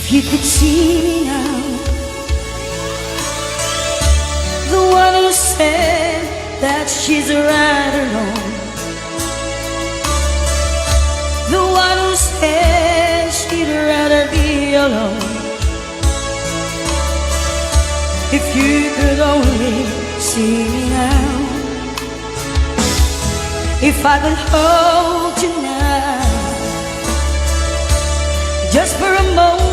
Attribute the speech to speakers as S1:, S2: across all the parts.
S1: You could see me now, the one who said that she's right alone, the one who said she'd rather be alone. If you could only see me now, if I could hold you now, just for a moment,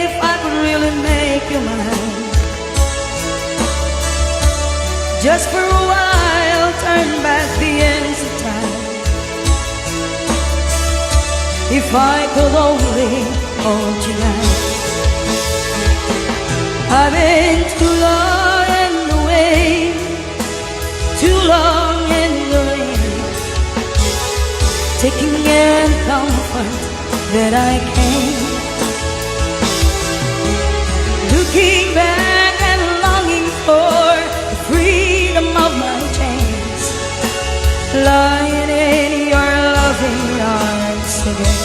S1: if I could really make you mine, just for a while, turn back the ends of time. If I could only hold you now. I've been too long in the way, too long in the rain, taking any comfort that I can, looking back and longing for the freedom of my chains, lying in your loving arms again.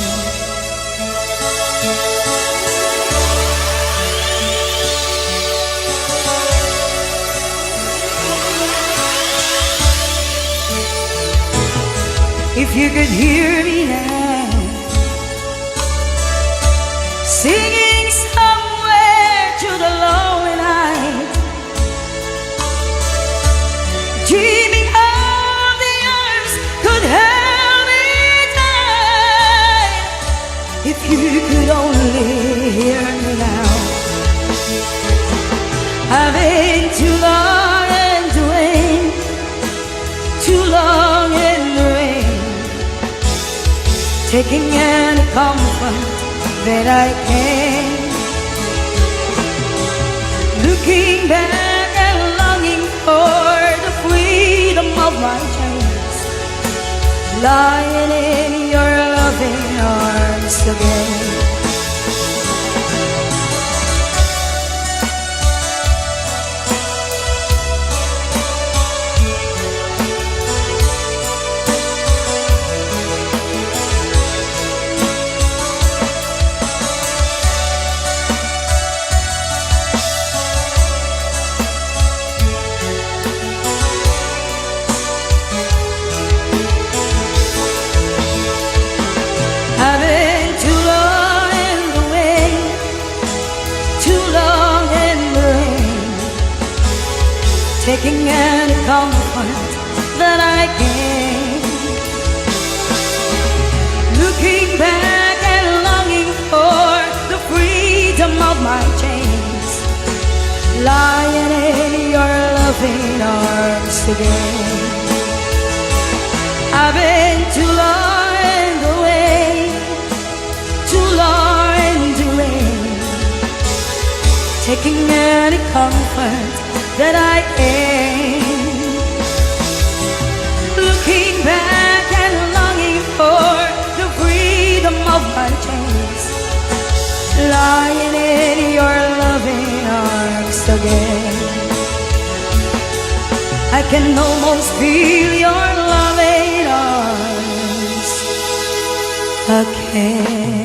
S1: If you could hear me now, singing somewhere to the lonely night, dreaming of the arms could help me tonight. If you could only hear me now, I've been too long in the rain, too long in the rain, taking any comfort that I can, looking back and longing for the freedom of my chains, lying in your loving arms again. I've been too long in the way, too long in the rain, taking any comfort that I can, looking back and longing for the freedom of my chains, lying in your loving arms again. I've been too long in the way, too long in the rain, taking any comfort that I can, looking back and longing for the freedom of my chains, lying in your loving arms again. I can almost feel your loving arms again.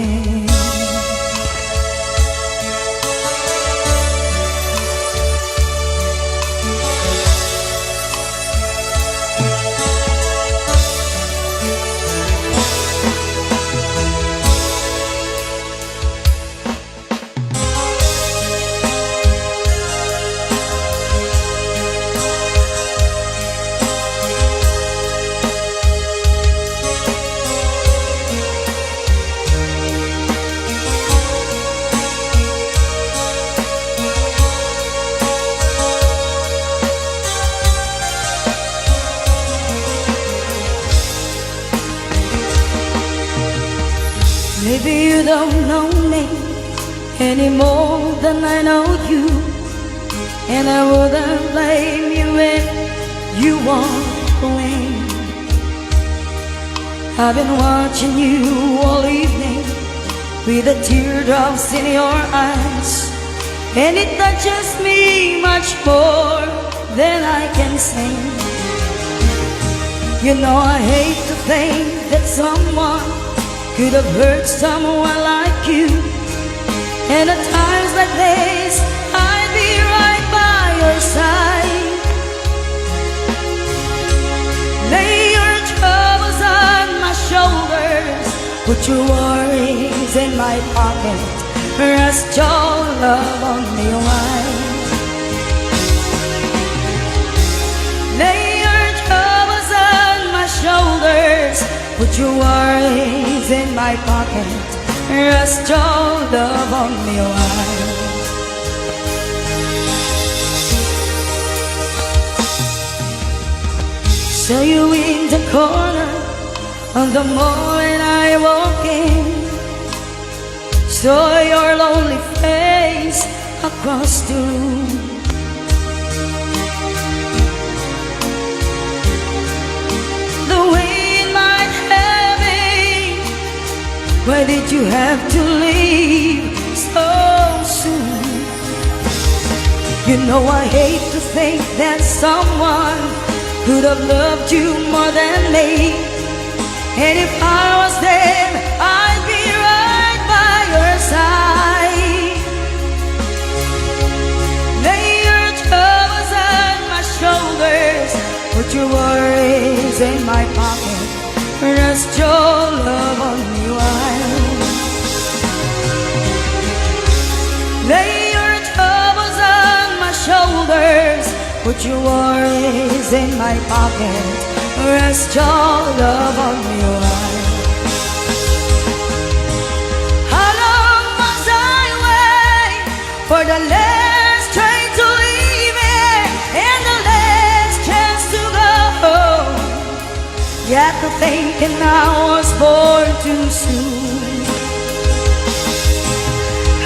S1: Maybe you don't know me any more than I know you, and I wouldn't blame you if you walk away. I've been watching you all evening with the teardrops in your eyes, and it touches me much more than I can say. You know I hate to think that someone could have hurt someone like you, And at times like this, I'd be right by your side. Lay your troubles on my shoulders, put your worries in my pocket, rest your love on me wide. Lay your troubles on my shoulders, put your worries in my pocket, rest your love on me wide. Saw you in the corner on the moment I walk in, saw your lonely face across the room. The wind might have it, why did you have to leave so soon? You know I hate to think that someone could have loved you more than me. And if I was there, I'd be right by your side. Lay your troubles on my shoulders, put your worries in my pocket, rest your love on me wide. Lay your troubles on my shoulders, put your worries in my pocket, rest your love on me wide. How long must I wait for the last train to leave here and the last chance to go home? Yet to thinking I was born too soon.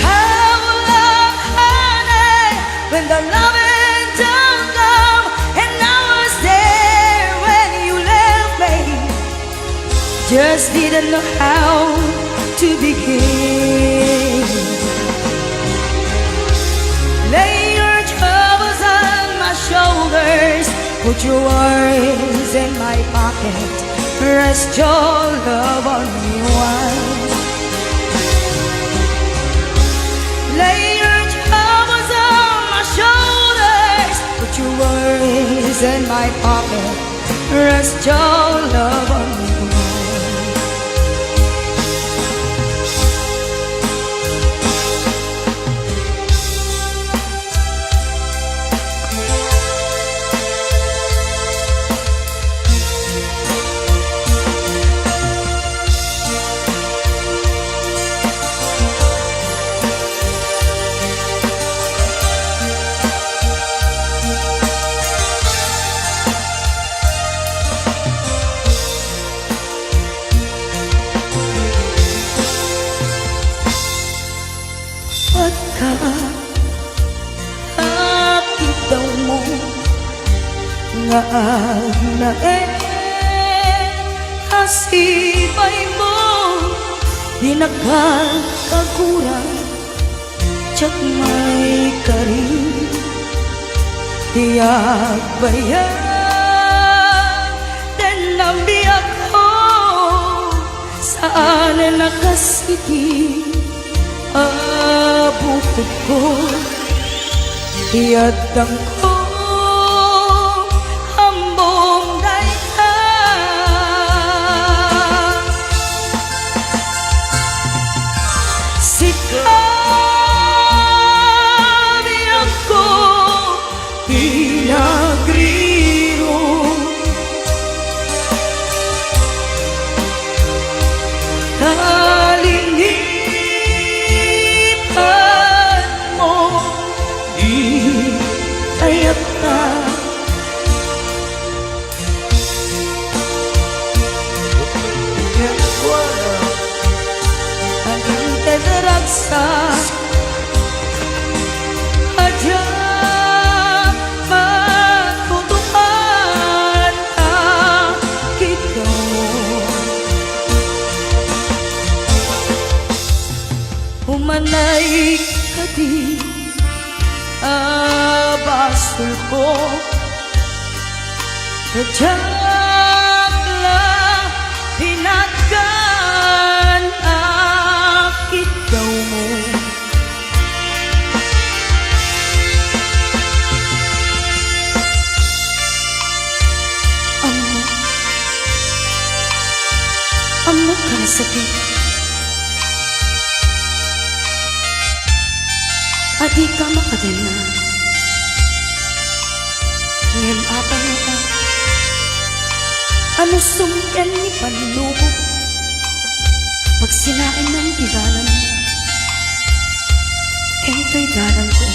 S1: How long, honey, when the loving don't come, and I was there when you left me, just didn't know how to begin. Lay your troubles on my shoulders, put your worries in my pocket, rest your love on me wide. Lay your troubles on my shoulders, put your worries in my pocket, rest your love on me wide. Pagka-akit daw mo nga agnaen, kasibay mo di nakakaguran, tsak may karin tiyak bayan. Dan nabiyak ko saan nakasiti abukod ko, tiyadang ko hambong dayhan. Sikabi ako pinagriro, sa hadya matutupan akit ko. Humanay ka di abasul ko, kadyak lang pinatgan akit daw mo. adi ka makadena ngem apa nga ano sumken ni panlubog pag sinain ng igalan ento'y dalan ko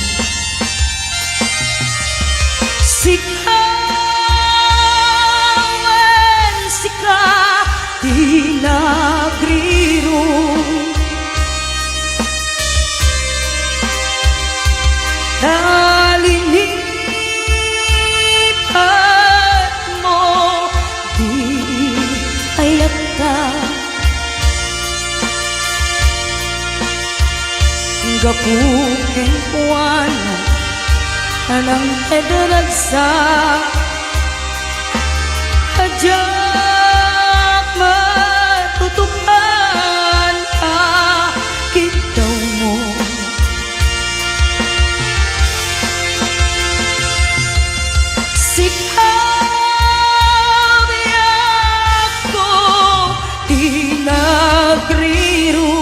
S1: sikawen sika di nagriro nalinipan mo di ayata gapuken kuwana anang edaragsa ajak matutupan akitaw mo sikaw ako di nagriro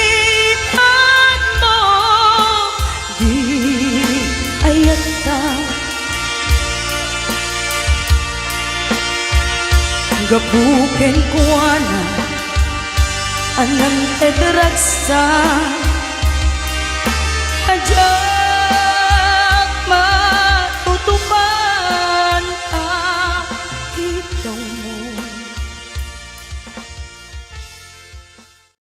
S1: nalinipan mo di ayata gabuken kuana anang edaragsa ajak matutupan akitaw